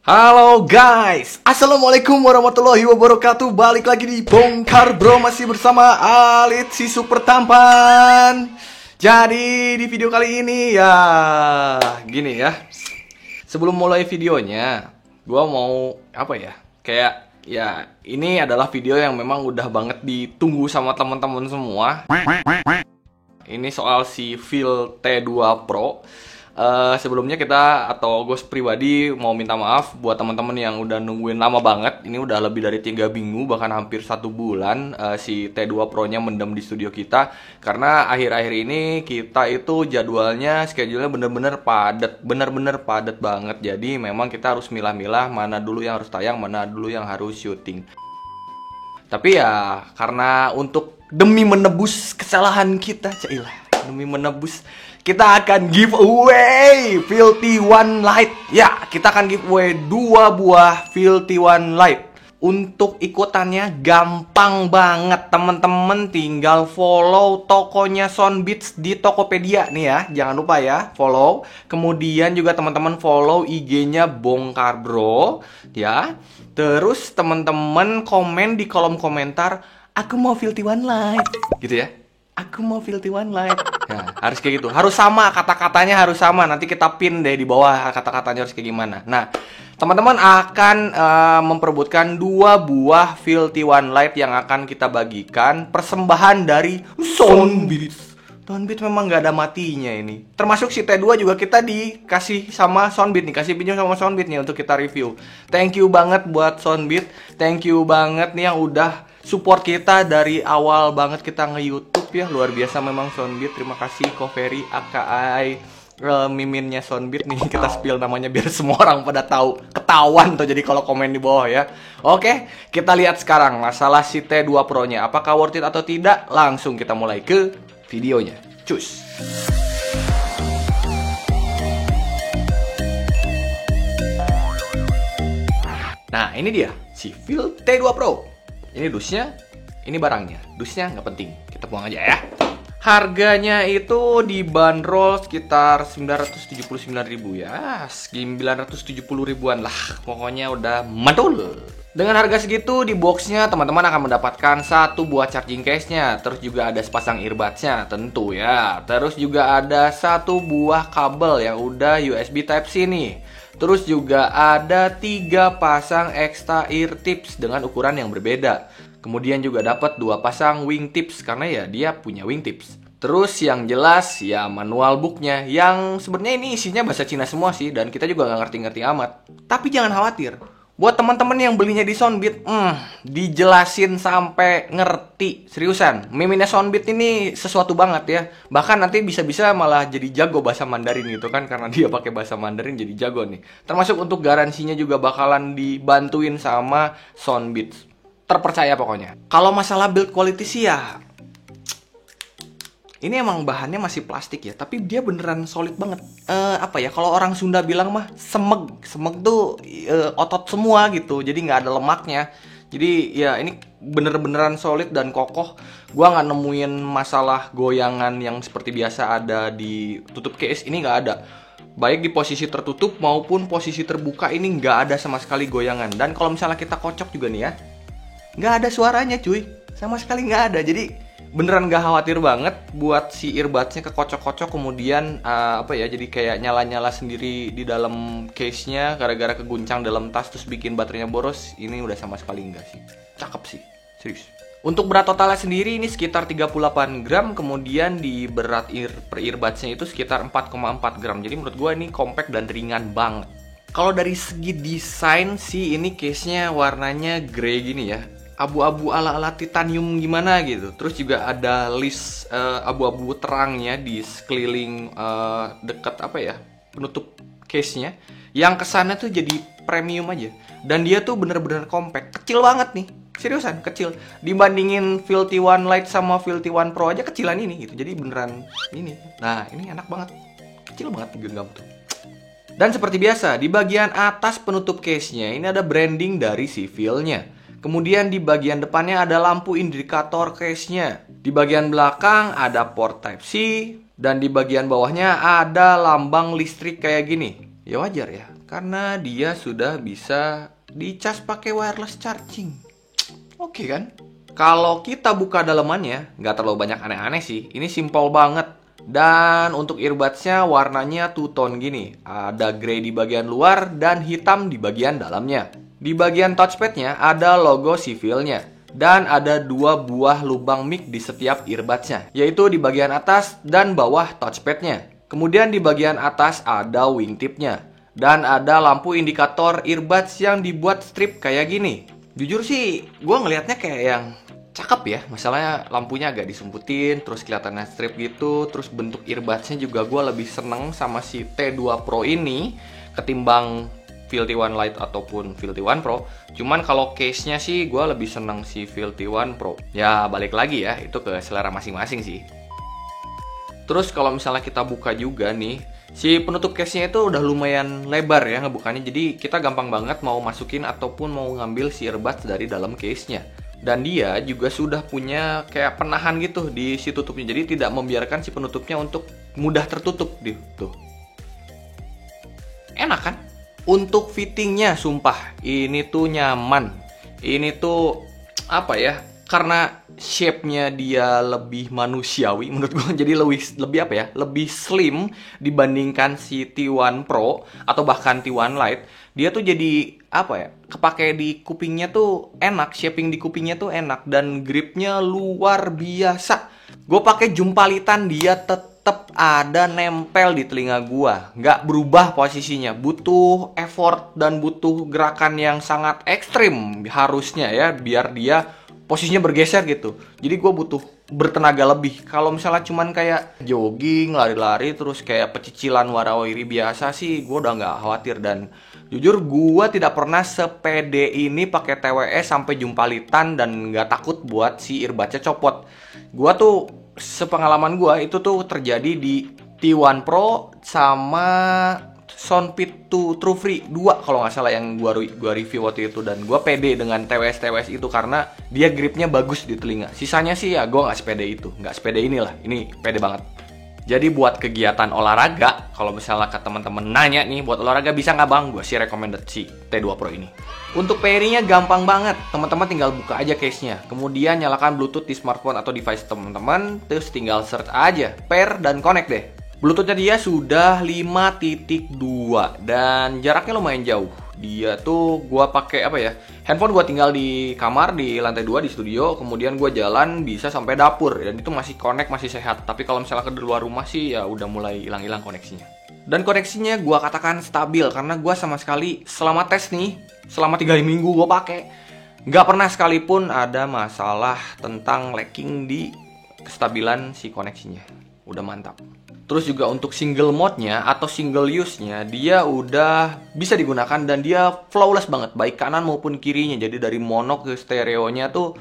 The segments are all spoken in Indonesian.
Halo guys, assalamualaikum warahmatullahi wabarakatuh. Balik lagi di Bongkar Bro, masih bersama Alit si super tampan. Jadi di video kali ini ya gini ya. Sebelum mulai videonya, gua mau apa ya? Kayak ya ini adalah video yang memang udah banget ditunggu sama teman-teman semua. Ini soal si Phil T2 Pro. Sebelumnya kita atau gue pribadi mau minta maaf buat teman-teman yang udah nungguin lama banget. Ini udah lebih dari 3 minggu, bahkan hampir 1 bulan si T2 Pro nya mendem di studio kita. Karena akhir-akhir ini kita itu jadwalnya, schedule-nya bener-bener padat banget. Jadi memang kita harus milah-milah mana dulu yang harus tayang, mana dulu yang harus syuting. Tapi ya karena untuk demi menebus kesalahan kita, demi menebus, kita akan giveaway Phil T1 Lite. Ya, kita akan giveaway 2 buah Phil T1 Lite. Untuk ikutannya gampang banget, temen-temen tinggal follow tokonya Soundbeats di Tokopedia nih ya. Jangan lupa ya, follow. Kemudian juga teman-teman follow IG-nya Bongkar Bro ya. Terus teman-teman komen di kolom komentar, aku mau Phil T1 Lite, gitu ya. Aku mau Phil T1 Lite. Nah, harus kayak gitu. Harus sama, kata-katanya harus sama. Nanti kita pin deh di bawah kata-katanya harus kayak gimana. Nah, teman-teman akan memperebutkan 2 buah Phil T1 Lite yang akan kita bagikan persembahan dari Soundbeats. Soundbeats memang gak ada matinya ini. Termasuk si T2 juga kita dikasih sama Soundbeats nih, kasih pinjam sama Soundbeats nih untuk kita review. Thank you banget buat Soundbeats. Thank you banget nih yang udah support kita dari awal banget kita nge-YouTube ya. Luar biasa memang Soundbeats. Terima kasih Koferi AKI miminnya Soundbeats nih. Kita spill namanya biar semua orang pada tahu. Ketahuan tuh jadi kalau komen di bawah ya. Oke, kita lihat sekarang masalah si T2 Pro nya. Apakah worth it atau tidak? Langsung kita mulai ke videonya. Cus. Nah, ini dia si Phil T2 Pro. Ini dusnya, ini barangnya. Dusnya nggak penting, kita buang aja ya. Harganya itu dibanderol sekitar 979.000 ya, 970 ribuan lah. Pokoknya udah mantul. Dengan harga segitu di boxnya teman-teman akan mendapatkan 1 buah charging case-nya. Terus juga ada sepasang earbuds-nya tentu ya. Terus juga ada 1 buah kabel yang udah USB Type-C nih. Terus juga ada 3 pasang extra ear tips dengan ukuran yang berbeda. Kemudian juga dapat 2 pasang wing tips karena ya dia punya wing tips. Terus yang jelas ya manual booknya yang sebenarnya ini isinya bahasa Cina semua sih dan kita juga nggak ngerti-ngerti amat. Tapi jangan khawatir. Buat teman-teman yang belinya di Soundbeats, dijelasin sampai ngerti. Seriusan, miminnya Soundbeats ini sesuatu banget ya. Bahkan nanti bisa-bisa malah jadi jago bahasa Mandarin gitu kan. Karena dia pakai bahasa Mandarin jadi jago nih. Termasuk untuk garansinya juga bakalan dibantuin sama Soundbeats. Terpercaya pokoknya. Kalau masalah build quality sih ya, ini emang bahannya masih plastik ya, tapi dia beneran solid banget. Apa ya, kalau orang Sunda bilang mah semeg. Semeg tuh otot semua gitu, jadi nggak ada lemaknya. Jadi ya ini bener-beneran solid dan kokoh. Gua nggak nemuin masalah goyangan yang seperti biasa ada di tutup case, ini nggak ada. Baik di posisi tertutup maupun posisi terbuka ini nggak ada sama sekali goyangan. Dan kalau misalnya kita kocok juga nih ya, nggak ada suaranya cuy, sama sekali nggak ada. Jadi beneran gak khawatir banget buat si earbudsnya kekocok-kocok kemudian apa ya, jadi kayak nyala-nyala sendiri di dalam case-nya gara-gara keguncang dalam tas terus bikin baterainya boros. Ini udah sama sekali enggak sih. Cakep sih, serius. Untuk berat totalnya sendiri ini sekitar 38 gram, kemudian di berat per earbudsnya itu sekitar 4,4 gram. Jadi menurut gue ini compact dan ringan banget. Kalau dari segi desain sih ini case-nya warnanya grey gini ya, abu-abu ala-ala titanium gimana gitu. Terus juga ada list abu-abu terangnya di sekeliling dekat apa ya, penutup case-nya. Yang kesannya tuh jadi premium aja. Dan dia tuh bener-bener compact, kecil banget nih. Seriusan, kecil. Dibandingin Phil T1 Lite sama Phil T1 Pro aja kecilan ini gitu. Jadi beneran ini. Nah, ini enak banget. Kecil banget genggam tuh. Dan seperti biasa, di bagian atas penutup case-nya ini ada branding dari si Phil-nya. Kemudian di bagian depannya ada lampu indikator case-nya. Di bagian belakang ada port Type-C. Dan di bagian bawahnya ada lambang listrik kayak gini. Ya wajar ya, karena dia sudah bisa dicas pakai wireless charging. Oke kan? Kalau kita buka dalemannya, nggak terlalu banyak aneh-aneh sih. Ini simple banget. Dan untuk earbudsnya warnanya two tone gini. Ada grey di bagian luar dan hitam di bagian dalamnya. Di bagian touchpadnya ada logo Sivillnya. Dan ada 2 buah lubang mic di setiap earbudsnya, yaitu di bagian atas dan bawah touchpadnya. Kemudian di bagian atas ada wingtipnya. Dan ada lampu indikator earbuds yang dibuat strip kayak gini. Jujur sih, gue ngelihatnya kayak yang cakep ya. Masalahnya lampunya agak disumputin, terus kelihatannya strip gitu. Terus bentuk earbudsnya juga gue lebih seneng sama si T2 Pro ini ketimbang Filty One Lite ataupun Filty One Pro. Cuman kalau case-nya sih gue lebih seneng si Filty One Pro. Ya balik lagi ya, itu ke selera masing-masing sih. Terus kalau misalnya kita buka juga nih, si penutup case-nya itu udah lumayan lebar ya ngebukanya. Jadi kita gampang banget mau masukin ataupun mau ngambil si earbuds dari dalam case-nya. Dan dia juga sudah punya kayak penahan gitu di si tutupnya. Jadi tidak membiarkan si penutupnya untuk mudah tertutup. Tuh. Enak kan? Untuk fittingnya sumpah, ini tuh nyaman. Ini tuh apa ya? Karena shape-nya dia lebih manusiawi menurut gue, jadi lebih apa ya, lebih slim dibandingkan si T1 Pro atau bahkan T1 Lite. Dia tuh jadi apa ya, kepake di kupingnya tuh enak, shaping di kupingnya tuh enak, dan gripnya luar biasa. Gue pakai jumpalitan, dia tetap ada nempel di telinga gue, nggak berubah posisinya. Butuh effort dan butuh gerakan yang sangat ekstrim harusnya ya, biar dia posisinya bergeser gitu. Jadi gue butuh bertenaga lebih. Kalau misalnya cuman kayak jogging, lari-lari, terus kayak pecicilan warawiri biasa sih, gue udah nggak khawatir. Dan jujur gue tidak pernah sepede ini pakai TWS sampai jumpalitan dan nggak takut buat si earbudsnya copot. Gue tuh, sepengalaman gue itu tuh terjadi di T1 Pro sama Soundfit 2 True Free 2 kalau nggak salah yang gua review waktu itu. Dan gua pede dengan TWS itu karena dia gripnya bagus di telinga. Sisanya sih ya gua nggak sepede itu, nggak sepede inilah, ini pede banget. Jadi buat kegiatan olahraga, kalau misalnya ke teman-teman nanya nih buat olahraga bisa nggak bang, gua sih recommended si T2 Pro ini. Untuk pairing-nya gampang banget, teman-teman tinggal buka aja case-nya, kemudian nyalakan Bluetooth di smartphone atau device teman-teman, terus tinggal search aja pair dan connect deh. Bluetooth-nya dia sudah 5.2 dan jaraknya lumayan jauh. Dia tuh gua pakai apa ya? Handphone gua tinggal di kamar di lantai 2 di studio, kemudian gua jalan bisa sampai dapur dan itu masih connect, masih sehat. Tapi kalau misalnya ke luar rumah sih ya udah mulai hilang-hilang koneksinya. Dan koneksinya gua katakan stabil karena gua sama sekali selama tes nih, selama 3 minggu gua pakai, nggak pernah sekalipun ada masalah tentang lagging di kestabilan si koneksinya. Udah mantap. Terus juga untuk single mode-nya atau single use-nya dia udah bisa digunakan dan dia flawless banget baik kanan maupun kirinya. Jadi dari mono ke stereonya tuh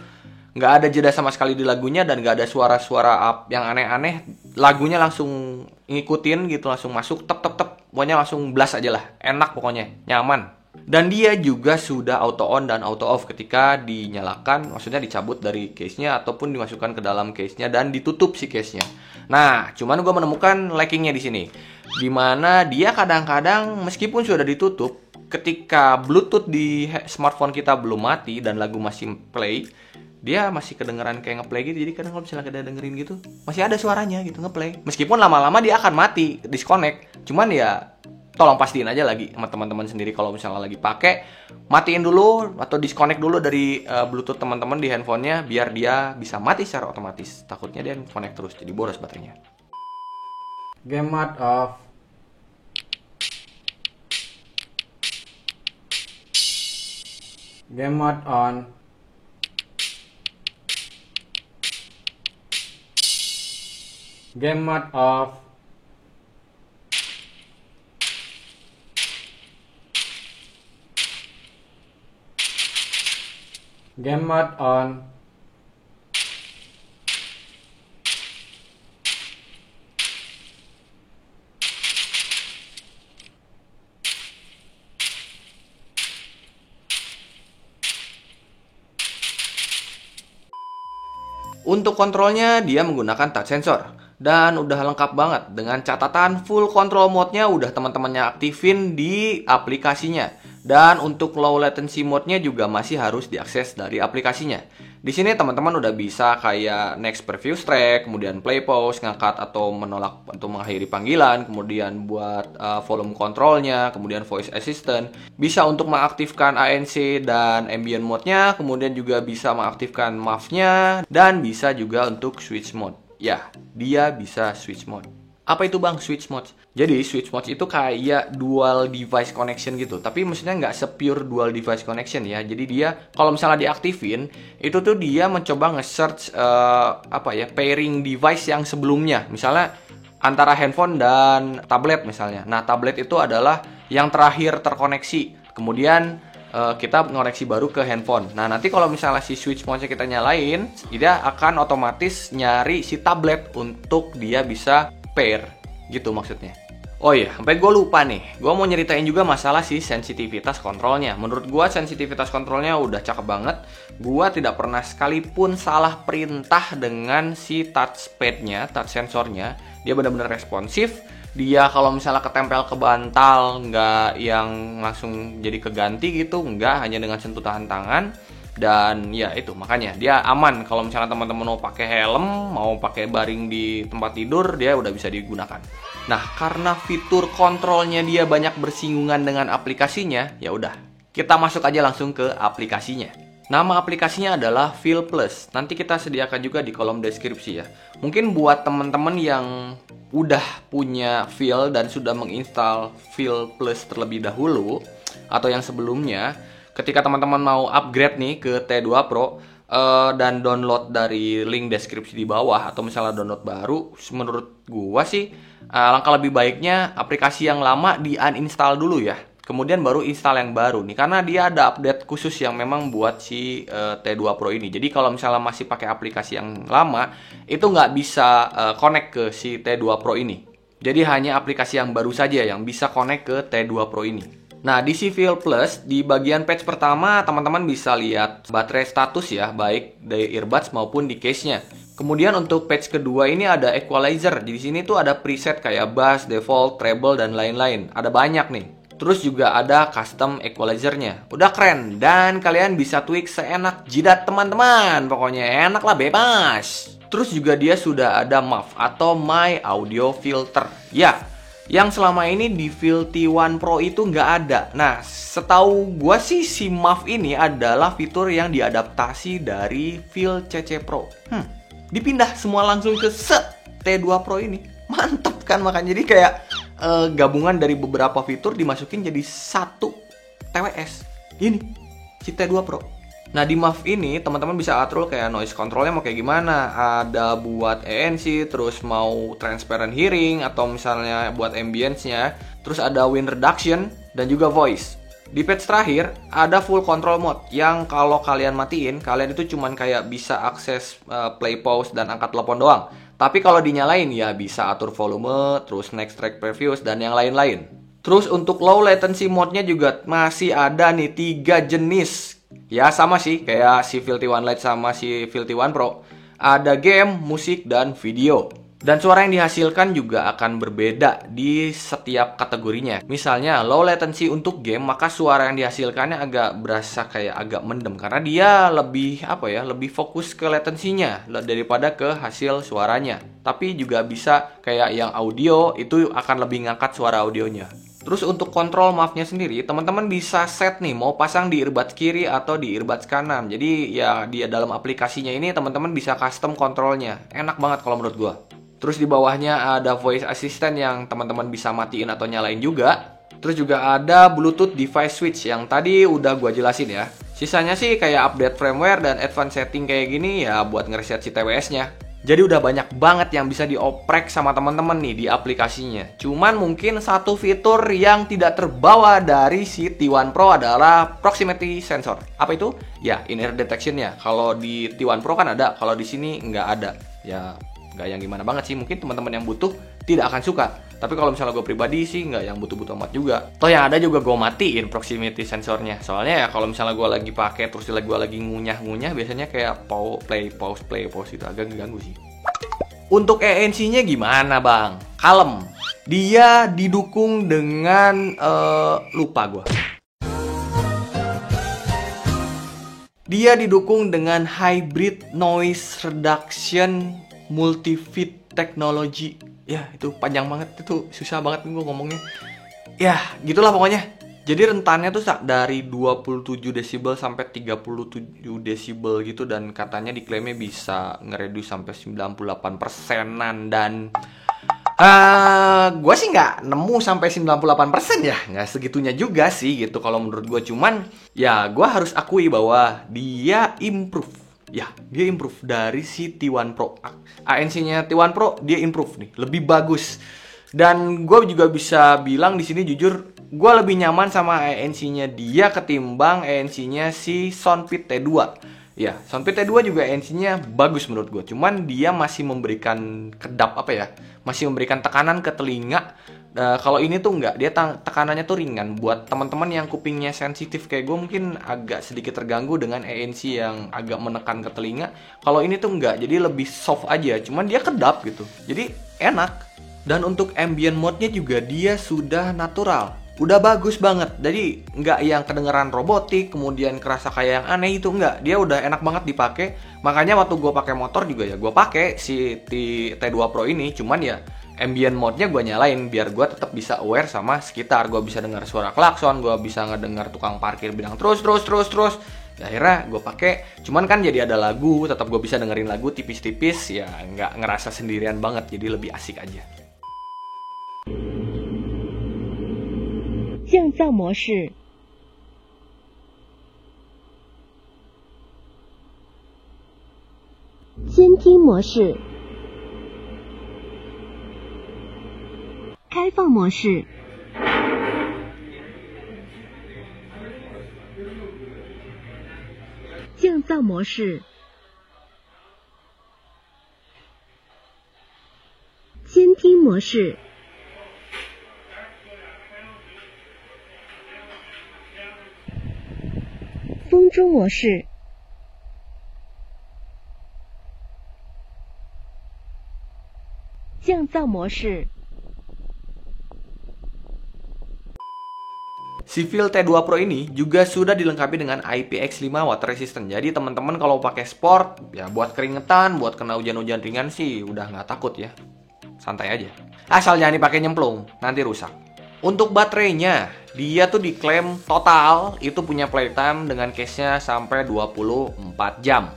nggak ada jeda sama sekali di lagunya dan nggak ada suara-suara up yang aneh-aneh. Lagunya langsung ngikutin gitu, langsung masuk tep. Pokoknya langsung blast aja lah. Enak pokoknya, nyaman. Dan dia juga sudah auto on dan auto off ketika dinyalakan, maksudnya dicabut dari case-nya ataupun dimasukkan ke dalam case-nya dan ditutup si case-nya. Nah, cuman gue menemukan lagging-nya di sini, dimana dia kadang-kadang meskipun sudah ditutup, ketika Bluetooth di smartphone kita belum mati dan lagu masih play, dia masih kedengeran kayak ngeplay gitu. Jadi kadang kalau misalnya kita dengerin gitu, masih ada suaranya gitu ngeplay. Meskipun lama-lama dia akan mati, disconnect. Cuman ya tolong pastiin aja lagi sama teman-teman sendiri kalau misalnya lagi pakai, matiin dulu atau disconnect dulu dari Bluetooth teman-teman di handphonenya biar dia bisa mati secara otomatis. Takutnya dia connect terus jadi boros baterainya. Game mode off. Game mode on. Game mode off. Game mode on. Untuk kontrolnya dia menggunakan touch sensor Dan udah lengkap banget dengan catatan full control mode-nya udah teman-temannya aktifin di aplikasinya. Dan untuk low latency mode-nya juga masih harus diakses dari aplikasinya. Di sini teman-teman udah bisa kayak next previous track, kemudian play pause, ngangkat atau menolak untuk mengakhiri panggilan, kemudian buat volume controlnya, kemudian voice assistant, bisa untuk mengaktifkan ANC dan ambient mode-nya, kemudian juga bisa mengaktifkan MAV-nya, dan bisa juga untuk switch mode. Ya, dia bisa switch mode. Apa itu bang switch mode? Jadi switch mode itu kayak dual device connection gitu. Tapi maksudnya nggak sepure dual device connection ya. Jadi dia kalau misalnya diaktifin, itu tuh dia mencoba nge-search pairing device yang sebelumnya. Misalnya antara handphone dan tablet misalnya. Nah tablet itu adalah yang terakhir terkoneksi. Kemudian kita ngoneksi baru ke handphone. Nah nanti kalau misalnya si switch mode kita nyalain, dia akan otomatis nyari si tablet untuk dia bisa pair gitu maksudnya. Oh iya, sampai gue lupa nih. Gue mau nyeritain juga masalah si sensitivitas kontrolnya. Menurut gue sensitivitas kontrolnya udah cakep banget. Gue tidak pernah sekalipun salah perintah dengan si touchpad-nya, touch sensornya. Dia benar-benar responsif. Dia kalau misalnya ketempel ke bantal, nggak yang langsung jadi keganti gitu, nggak, hanya dengan sentuhan tangan. Dan ya itu, makanya dia aman. Kalau misalnya teman-teman mau pakai helm, mau pakai baring di tempat tidur, dia udah bisa digunakan. Nah, karena fitur kontrolnya dia banyak bersinggungan dengan aplikasinya, ya udah, kita masuk aja langsung ke aplikasinya. Nama aplikasinya adalah Feel Plus. Nanti kita sediakan juga di kolom deskripsi ya. Mungkin buat teman-teman yang udah punya Feel dan sudah menginstal Feel Plus terlebih dahulu atau yang sebelumnya, ketika teman-teman mau upgrade nih ke T2 Pro dan download dari link deskripsi di bawah atau misalnya download baru, menurut gua sih langkah lebih baiknya aplikasi yang lama di uninstall dulu ya. Kemudian baru install yang baru nih, karena dia ada update khusus yang memang buat si T2 Pro ini. Jadi kalau misalnya masih pakai aplikasi yang lama, itu nggak bisa connect ke si T2 Pro ini. Jadi hanya aplikasi yang baru saja yang bisa connect ke T2 Pro ini. Nah, di si Feel Plus, di bagian patch pertama, teman-teman bisa lihat baterai status ya, baik dari earbuds maupun di case-nya. Kemudian untuk patch kedua ini ada equalizer. Di sini tuh ada preset kayak bass, default, treble, dan lain-lain. Ada banyak nih. Terus juga ada custom equalizer-nya. Udah keren. Dan kalian bisa tweak seenak jidat teman-teman. Pokoknya enak lah, bebas. Terus juga dia sudah ada MAV atau My Audio Filter. Ya, yang selama ini di Feel T1 Pro itu nggak ada. Nah, setahu gua sih si MAV ini adalah fitur yang diadaptasi dari Feel CC Pro. Dipindah semua langsung ke T2 Pro ini. Mantap kan, makanya jadi kayak gabungan dari beberapa fitur dimasukin jadi satu TWS. Ini si T2 Pro. Nah di MAV ini teman-teman bisa atur kayak noise controlnya mau kayak gimana. Ada buat ANC, terus mau transparent hearing, atau misalnya buat ambience-nya. Terus ada wind reduction dan juga voice. Di patch terakhir ada full control mode yang kalau kalian matiin, kalian itu cuman kayak bisa akses play pause dan angkat telepon doang. Tapi kalau dinyalain ya bisa atur volume, terus next track previews, dan yang lain-lain. Terus untuk low latency mode-nya juga masih ada nih 3 jenis. Ya sama sih kayak si Feel T1 Lite sama si Feel T1 Pro. Ada game, musik, dan video. Dan suara yang dihasilkan juga akan berbeda di setiap kategorinya. Misalnya low latency untuk game, maka suara yang dihasilkannya agak berasa kayak agak mendem. Karena dia lebih lebih fokus ke latensinya daripada ke hasil suaranya. Tapi juga bisa kayak yang audio, itu akan lebih ngangkat suara audionya. Terus untuk kontrol MAV-nya sendiri, teman-teman bisa set nih mau pasang di earbuds kiri atau di earbuds kanan. Jadi ya di dalam aplikasinya ini teman-teman bisa custom kontrolnya. Enak banget kalau menurut gua. Terus di bawahnya ada voice assistant yang teman-teman bisa matiin atau nyalain juga. Terus juga ada Bluetooth device switch yang tadi udah gua jelasin ya. Sisanya sih kayak update firmware dan advanced setting kayak gini ya buat ngereset si TWS-nya. Jadi udah banyak banget yang bisa dioprek sama teman-teman nih di aplikasinya. Cuman mungkin satu fitur yang tidak terbawa dari si T1 Pro adalah proximity sensor. Apa itu? Ya, in-ear detection-nya. Kalau di T1 Pro kan ada, kalau di sini nggak ada. Ya, nggak yang gimana banget sih. Mungkin teman-teman yang butuh tidak akan suka. Tapi kalau misalnya gue pribadi sih nggak yang butuh-butuh amat juga. Toh yang ada juga gue matiin proximity sensornya. Soalnya ya kalau misalnya gue lagi pakai terus gue lagi ngunyah-ngunyah, biasanya kayak play pause itu agak ngeganggu sih. Untuk ANC-nya gimana bang? Kalem. Dia didukung dengan lupa gua. Dia didukung dengan hybrid noise reduction multi-fit technology. Ya itu panjang banget, itu susah banget gue ngomongnya. Ya gitulah pokoknya. Jadi rentannya tuh dari 27 desibel sampai 37 desibel gitu. Dan katanya diklaimnya bisa nge-reduce sampai 98%-an. Dan gue sih nggak nemu sampai 98% ya. Nggak segitunya juga sih gitu kalau menurut gue. Cuman ya gue harus akui bahwa dia improve. Ya, dia improve dari si T1 Pro. ANC-nya T1 Pro dia improve nih, lebih bagus. Dan gue juga bisa bilang di sini jujur, gue lebih nyaman sama ANC-nya dia ketimbang ANC-nya si Soundfit T2. Ya, Soundfit T2 juga ANC-nya bagus menurut gue. Cuman dia masih memberikan kedap apa ya? Masih memberikan tekanan ke telinga. Kalau ini tuh enggak, dia tekanannya tuh ringan. Buat teman-teman yang kupingnya sensitif kayak gue mungkin agak sedikit terganggu dengan ANC yang agak menekan ke telinga. Kalau ini tuh enggak, jadi lebih soft aja. Cuman dia kedap gitu. Jadi enak. Dan untuk ambient mode-nya juga dia sudah natural. Udah bagus banget. Jadi nggak yang kedengeran robotik, kemudian kerasa kayak yang aneh itu enggak. Dia udah enak banget dipakai. Makanya waktu gue pakai motor juga ya gue pakai si T2 Pro ini. Cuman ya ambient mode-nya gue nyalain biar gue tetap bisa aware sama sekitar. Gue bisa dengar suara klakson, gue bisa ngedengar tukang parkir bilang terus. Ya, akhirnya gue pakai. Cuman kan jadi ada lagu, tetap gue bisa dengerin lagu tipis-tipis. Ya nggak ngerasa sendirian banget. Jadi lebih asik aja. 降噪模式，监听模式，开放模式，降噪模式，监听模式。 风中模式，降噪模式。 Si Feel T2 Pro ini juga sudah dilengkapi dengan IPX5 water resistant. Jadi teman-teman kalau pakai sport, ya buat keringetan, buat kena hujan-hujan ringan sih udah nggak takut ya. Santai aja. Asal jangan dipakai nyemplung, nanti rusak. Untuk baterainya, dia tuh diklaim total itu punya playtime dengan case-nya sampai 24 jam.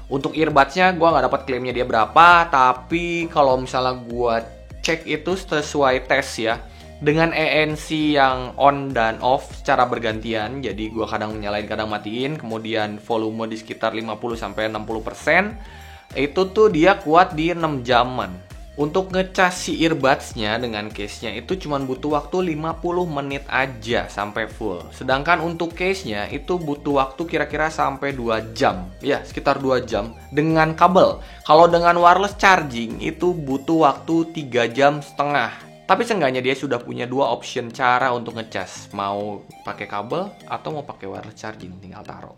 Untuk earbuds-nya gue nggak dapat klaimnya dia berapa, tapi kalau misalnya gue cek itu sesuai tes ya. Dengan ANC yang on dan off secara bergantian, jadi gue kadang nyalain kadang matiin, kemudian volume di sekitar 50-60%, itu tuh dia kuat di 6 jaman. Untuk ngecas si earbuds-nya dengan case-nya itu cuma butuh waktu 50 menit aja sampai full. Sedangkan untuk case-nya itu butuh waktu kira-kira sampai 2 jam. Ya, sekitar 2 jam dengan kabel. Kalau dengan wireless charging itu butuh waktu 3 jam setengah. Tapi seenggaknya dia sudah punya 2 option cara untuk ngecas. Mau pakai kabel atau mau pakai wireless charging, tinggal taruh.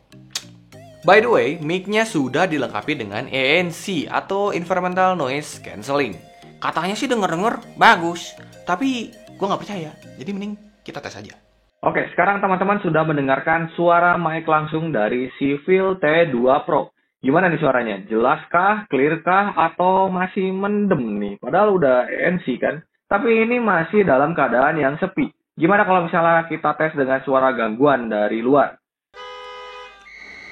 By the way, mic-nya sudah dilengkapi dengan ANC atau Environmental Noise Cancelling. Katanya sih denger-denger bagus, tapi gue nggak percaya. Jadi mending kita tes aja. Oke, sekarang teman-teman sudah mendengarkan suara mic langsung dari si Feel T2 Pro. Gimana nih suaranya? Jelaskah, clearkah, atau masih mendem nih? Padahal udah ANC kan? Tapi ini masih dalam keadaan yang sepi. Gimana kalau misalnya kita tes dengan suara gangguan dari luar?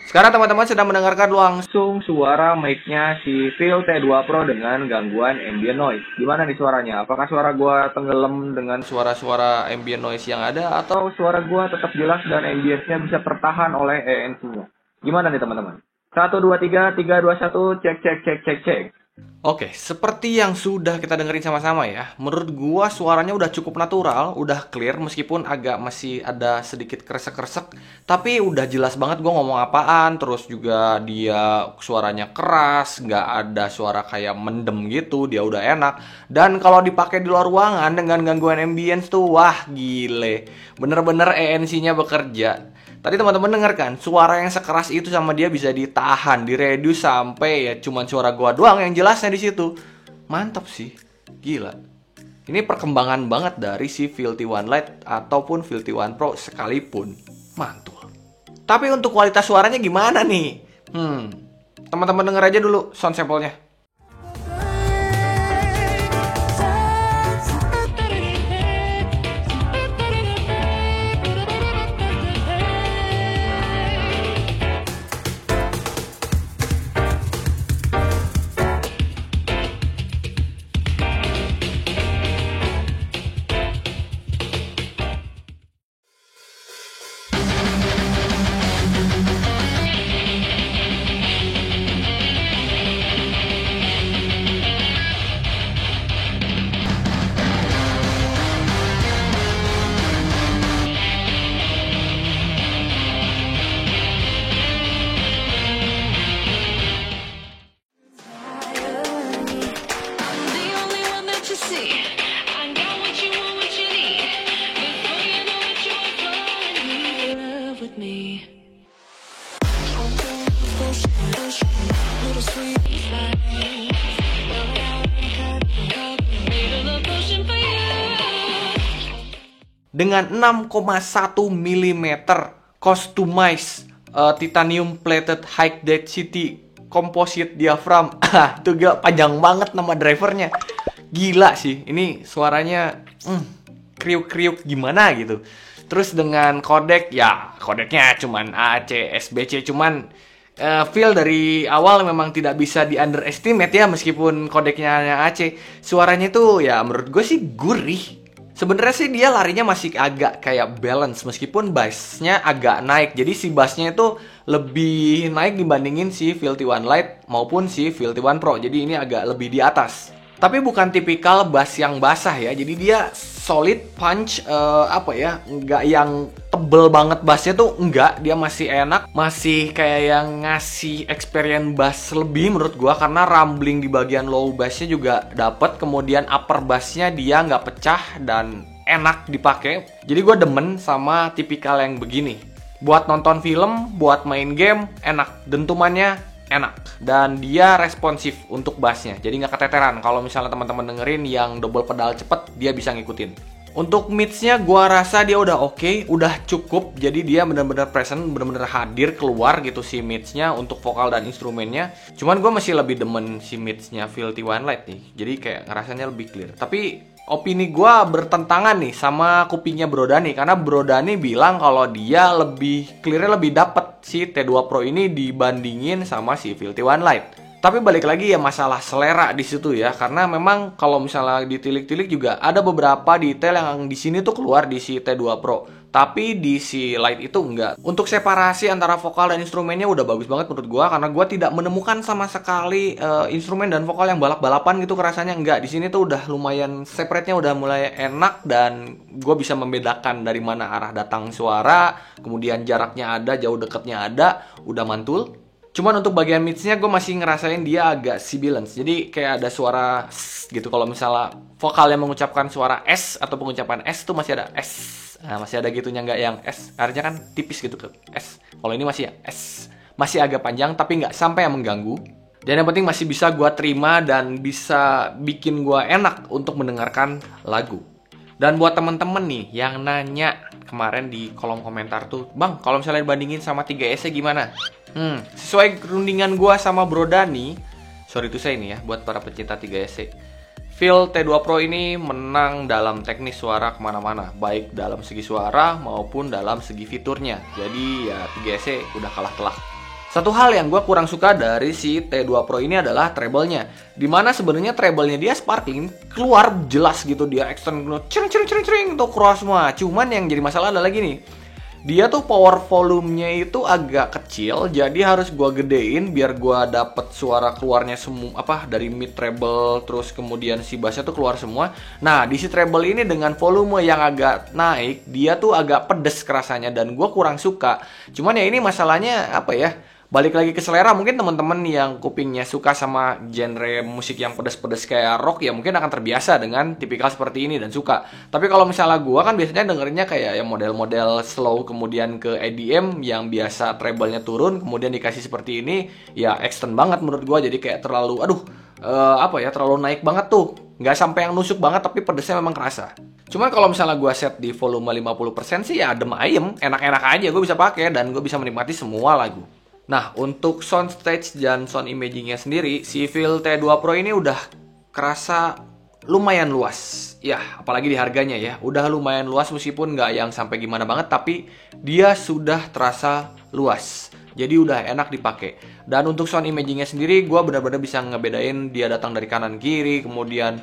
Sekarang teman-teman sedang mendengarkan langsung suara mic-nya si Feel T2 Pro dengan gangguan ambient noise. Gimana nih suaranya? Apakah suara gua tenggelam dengan suara-suara ambient noise yang ada? Atau suara gua tetap jelas dan ambience-nya bisa tertahan oleh ANC-nya? Gimana nih teman-teman? 1, 2, 3, 3, 2, 1, cek. Oke, seperti yang sudah kita dengerin sama-sama ya. Menurut gua suaranya udah cukup natural, udah clear meskipun agak masih ada sedikit kresek-kresek, tapi udah jelas banget gua ngomong apaan. Terus juga dia suaranya keras, nggak ada suara kayak mendem gitu, dia udah enak. Dan kalau dipakai di luar ruangan dengan gangguan ambience tuh, wah gile. Bener-bener ANC-nya bekerja. Tadi teman-teman dengarkan, suara yang sekeras itu sama dia bisa ditahan, direduce sampai ya cuman suara gua doang yang jelasnya di situ. Mantap sih, gila. Ini perkembangan banget dari si Filthy One Lite ataupun Filthy One Pro sekalipun. Mantul. Tapi untuk kualitas suaranya gimana nih? Teman-teman denger aja dulu sound sample-nya. Dengan 6,1 mm customized titanium plated high density composite diaphragm. Tuh gila, panjang banget nama drivernya. Gila sih, ini suaranya kriuk-kriuk gimana gitu. Terus dengan kodek, ya kodeknya cuman AAC, SBC, cuman feel dari awal memang tidak bisa di underestimate ya, meskipun kodeknya AAC. Suaranya tuh ya menurut gue sih gurih. Sebenarnya sih dia larinya masih agak kayak balance meskipun bassnya agak naik. Jadi si bassnya itu lebih naik dibandingin si Filthy One Lite maupun si Filthy One Pro. Jadi ini agak lebih di atas. Tapi bukan tipikal bass yang basah ya. Jadi dia solid punch, nggak yang tebel banget bassnya tuh, enggak. Dia masih enak, masih kayak yang ngasih experience bass lebih menurut gua, karena rumbling di bagian low bassnya juga dapet. Kemudian upper bassnya dia nggak pecah dan enak dipakai. Jadi gua demen sama tipikal yang begini. Buat nonton film, buat main game, enak. Dentumannya enak, dan dia responsif untuk bassnya, jadi nggak keteteran. Kalau misalnya teman-teman dengerin yang double pedal cepet, dia bisa ngikutin. Untuk midsnya gua rasa dia udah oke, udah cukup. Jadi dia bener-bener present, bener-bener hadir keluar gitu si midsnya untuk vokal dan instrumennya. Cuman gua masih lebih demen si midsnya Filthy One Lite nih, jadi kayak ngerasanya lebih clear. Tapi opini gua bertentangan nih sama kupingnya Bro Dani, karena Bro Dani bilang kalau dia lebih clear-nya lebih dapet si T2 Pro ini dibandingin sama si Filthy One Lite. Tapi balik lagi ya masalah selera di situ ya, karena memang kalau misalnya ditilik-tilik juga ada beberapa detail yang di sini tuh keluar di si T2 Pro, tapi di si Lite itu enggak. Untuk separasi antara vokal dan instrumennya udah bagus banget menurut gua, karena gua tidak menemukan sama sekali instrumen dan vokal yang balap-balapan gitu kerasanya, enggak. Di sini tuh udah lumayan separate-nya udah mulai enak, dan gua bisa membedakan dari mana arah datang suara, kemudian jaraknya ada, jauh deketnya ada, udah mantul. Cuman untuk bagian midsnya gue masih ngerasain dia agak sibilance. Jadi kayak ada suara S gitu. Kalau misalnya vokal yang mengucapkan suara S atau pengucapan S tuh masih ada S. Nah, masih ada gitunya, nggak yang S. Artinya kan tipis gitu ke S. Kalau ini masih ya S. Masih agak panjang tapi nggak sampai yang mengganggu. Dan yang penting masih bisa gue terima dan bisa bikin gue enak untuk mendengarkan lagu. Dan buat temen-temen nih yang nanya kemarin di kolom komentar tuh, Bang, kalau misalnya dibandingin sama 3S gimana? Sesuai rundingan gua sama Bro Dani, sorry to say nih ya, buat para pecinta 3S, Feel T2 Pro ini menang dalam teknis suara kemana-mana, baik dalam segi suara maupun dalam segi fiturnya. Jadi ya 3S udah kalah telak. Satu hal yang gue kurang suka dari si T2 Pro ini adalah treble-nya, dimana sebenarnya treble-nya dia sparkling, keluar jelas gitu, dia extend cering tuh keluar semua. Cuman yang jadi masalah adalah gini, dia tuh power volume-nya itu agak kecil, jadi harus gue gedein biar gue dapet suara keluarnya semua, dari mid treble, terus kemudian si bassnya tuh keluar semua. Nah di si treble ini dengan volume yang agak naik, dia tuh agak pedes kerasanya dan gue kurang suka. Cuman ya ini masalahnya balik lagi ke selera. Mungkin teman-teman yang kupingnya suka sama genre musik yang pedas-pedas kayak rock ya mungkin akan terbiasa dengan tipikal seperti ini dan suka. Tapi kalau misalnya gua kan biasanya dengerinnya kayak yang model-model slow kemudian ke EDM yang biasa treble-nya turun kemudian dikasih seperti ini, ya extend banget menurut gua, jadi kayak terlalu terlalu naik banget tuh. Nggak sampai yang nusuk banget, tapi pedesnya memang kerasa. Cuman kalau misalnya gue set di volume 50% sih ya adem ayem, enak-enak aja gue bisa pakai dan gue bisa menikmati semua lagu. Nah, untuk soundstage dan sound imagingnya sendiri, si Feel T2 Pro ini udah kerasa lumayan luas. Ya, apalagi di harganya ya. Udah lumayan luas meskipun nggak yang sampai gimana banget, tapi dia sudah terasa luas. Jadi udah enak dipakai. Dan untuk sound imagingnya sendiri, gue benar-benar bisa ngebedain dia datang dari kanan kiri, kemudian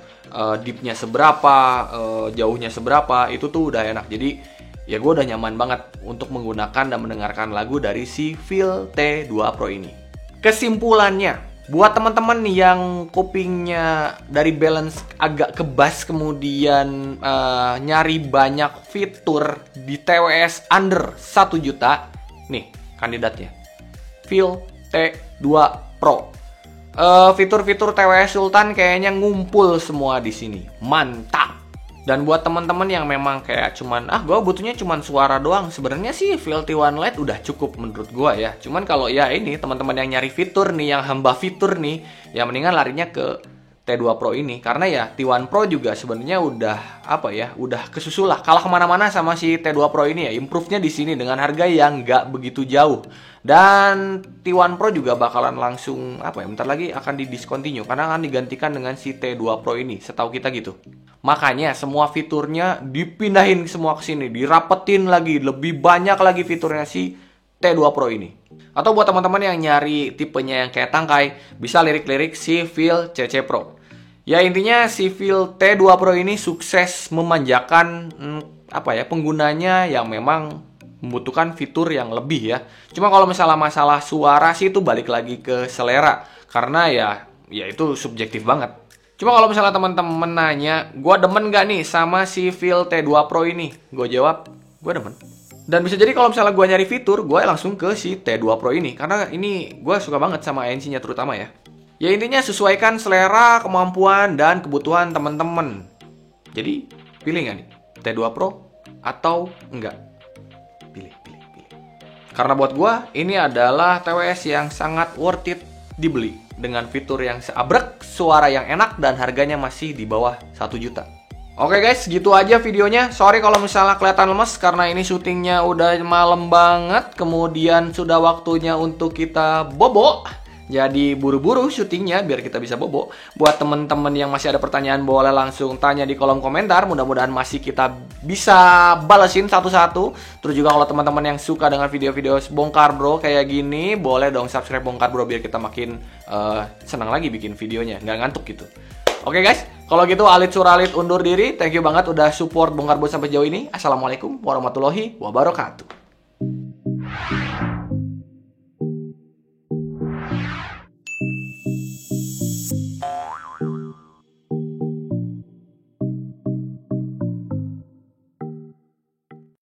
deepnya seberapa, jauhnya seberapa, itu tuh udah enak. Jadi ya gue udah nyaman banget untuk menggunakan dan mendengarkan lagu dari si Feel T2 Pro ini. Kesimpulannya, buat teman-teman yang kupingnya dari balance agak ke bass, kemudian nyari banyak fitur di TWS under 1 juta, nih kandidatnya, Feel T2 Pro. Fitur-fitur TWS Sultan kayaknya ngumpul semua di sini, mantap. Dan buat teman-teman yang memang kayak cuman gue butuhnya cuman suara doang, sebenarnya sih Feel T1 Lite udah cukup menurut gue ya. Cuman kalau ya ini teman-teman yang nyari fitur nih, yang hamba fitur nih, ya mendingan larinya ke T2 Pro ini, karena ya T1 Pro juga sebenarnya udah udah kesusul lah, kalah kemana-mana sama si T2 Pro ini ya. Improve-nya di sini dengan harga yang nggak begitu jauh. Dan T1 Pro juga bakalan langsung bentar lagi akan didiscontinue karena akan digantikan dengan si T2 Pro ini, setahu kita gitu. Makanya semua fiturnya dipindahin semua ke sini, dirapetin lagi, lebih banyak lagi fiturnya si T2 Pro ini. Atau buat teman-teman yang nyari tipenya yang kayak tangkai, bisa lirik-lirik si Feel CC Pro. Ya intinya si Feel T2 Pro ini sukses memanjakan penggunanya yang memang membutuhkan fitur yang lebih ya. Cuma kalau misalnya masalah suara sih itu balik lagi ke selera, karena ya itu subjektif banget. Cuma kalau misalnya teman-teman nanya, gue demen gak nih sama si Feel T2 Pro ini? Gue jawab, gue demen. Dan bisa jadi kalau misalnya gue nyari fitur, gue langsung ke si T2 Pro ini, karena ini gue suka banget sama ANC-nya terutama ya. Ya intinya sesuaikan selera, kemampuan, dan kebutuhan teman-teman. Jadi pilih gak nih T2 Pro atau enggak? Pilih. Karena buat gua ini adalah TWS yang sangat worth it dibeli dengan fitur yang seabrek, suara yang enak, dan harganya masih di bawah 1 juta. Oke guys, gitu aja videonya. Sorry kalau misalnya kelihatan lemes karena ini syutingnya udah malam banget, kemudian sudah waktunya untuk kita bobo. Jadi buru-buru syutingnya biar kita bisa bobo. Buat temen-temen yang masih ada pertanyaan boleh langsung tanya di kolom komentar. Mudah-mudahan masih kita bisa balesin satu-satu. Terus juga kalau teman-teman yang suka dengan video-video Bongkar Bro kayak gini, boleh dong subscribe Bongkar Bro biar kita makin senang lagi bikin videonya, nggak ngantuk gitu. Oke guys, kalau gitu Alit Suralit undur diri. Thank you banget udah support Bongkar Bro sampai jauh ini. Assalamualaikum warahmatullahi wabarakatuh.